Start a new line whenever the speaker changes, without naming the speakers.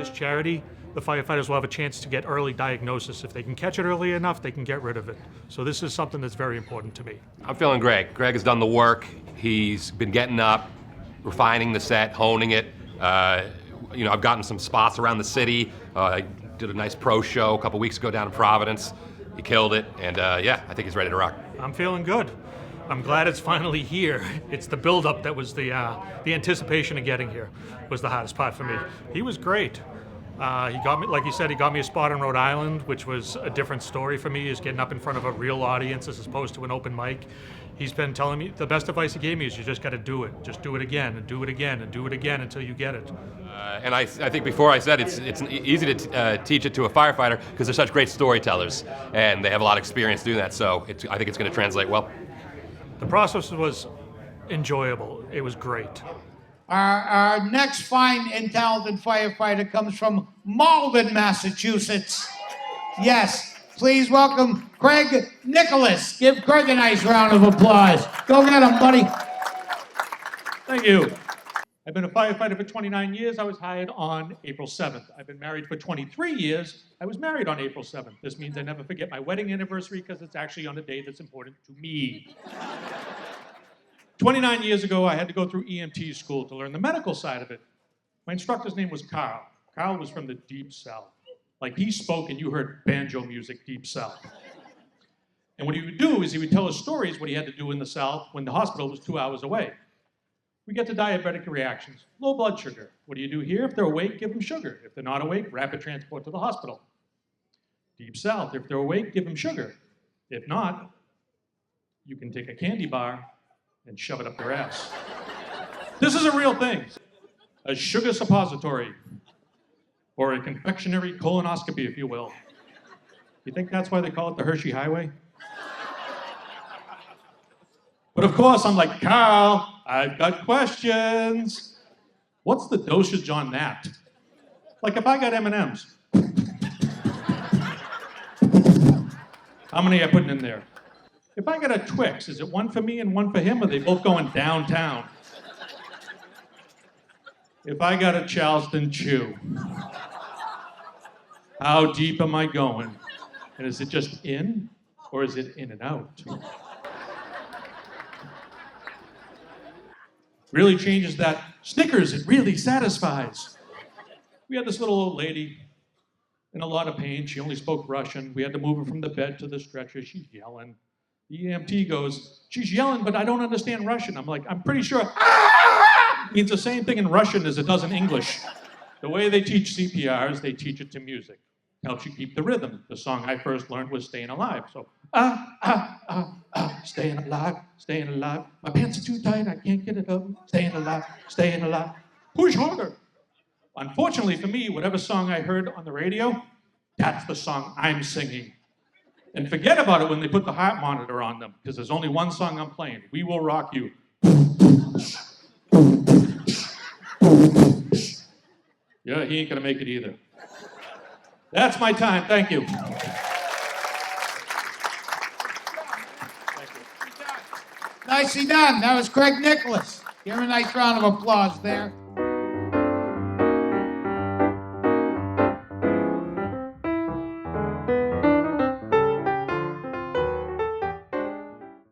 this charity, the firefighters will have a chance to get early diagnosis. If they can catch it early enough, they can get rid of it. So this is something that's very important to me.
I'm feeling great. Greg has done the work. He's been getting up, refining the set, honing it. I've gotten some spots around the city. I did a nice pro show a couple weeks ago down in Providence. He killed it, and I think he's ready to rock.
I'm feeling good. I'm glad it's finally here. It's the build-up that was the anticipation of getting here was the hardest part for me. He was great. He got me, like he said, he got me a spot in Rhode Island, which was a different story for me, is getting up in front of a real audience as opposed to an open mic. He's been telling me, the best advice he gave me is you just got to do it. Just do it again and do it again and do it again until you get it.
And I think before I said it's easy to teach it to a firefighter because they're such great storytellers and they have a lot of experience doing that. So I think it's going to translate well.
The process was enjoyable. It was great.
Our next fine and talented firefighter comes from Malden, Massachusetts. Yes, please welcome Craig Nicholas. Give Craig a nice round of applause. Go get him, buddy.
Thank you. I've been a firefighter for 29 years. I was hired on April 7th. I've been married for 23 years. I was married on April 7th. This means I never forget my wedding anniversary because it's actually on a day that's important to me. 29 years ago, I had to go through EMT school to learn the medical side of it. My instructor's name was Carl. Carl was from the Deep South. Like, he spoke and you heard banjo music Deep South. And what he would do is he would tell us stories what he had to do in the South when the hospital was 2 hours away. We get to diabetic reactions, low blood sugar. What do you do here? If they're awake, give them sugar. If they're not awake, rapid transport to the hospital. Deep South, if they're awake, give them sugar. If not, you can take a candy bar and shove it up their ass. This is a real thing. A sugar suppository, or a confectionery colonoscopy, if you will. You think that's why they call it the Hershey Highway? But of course, I'm like, Carl, I've got questions. What's the dosage on that? Like if I got M&Ms, how many are you putting in there? If I got a Twix, is it one for me and one for him, or are they both going downtown? If I got a Charleston Chew, how deep am I going? And is it just in, or is it in and out? Really changes that Snickers, it really satisfies. We had this little old lady in a lot of pain. She only spoke Russian. We had to move her from the bed to the stretcher. She's yelling. The EMT goes, she's yelling, but I don't understand Russian. I'm like, I'm pretty sure means the same thing in Russian as it does in English. The way they teach CPR is they teach it to music. Helps you keep the rhythm. The song I first learned was Staying Alive. So, staying alive, staying alive. My pants are too tight, I can't get it up. Staying alive, staying alive. Push harder. Unfortunately for me, whatever song I heard on the radio, that's the song I'm singing. And forget about it when they put the heart monitor on them, because there's only one song I'm playing. We Will Rock You. Yeah, he ain't gonna make it either. That's my time, thank you.
Nicely done. That was Craig Nicholas. Give him a nice round of applause there.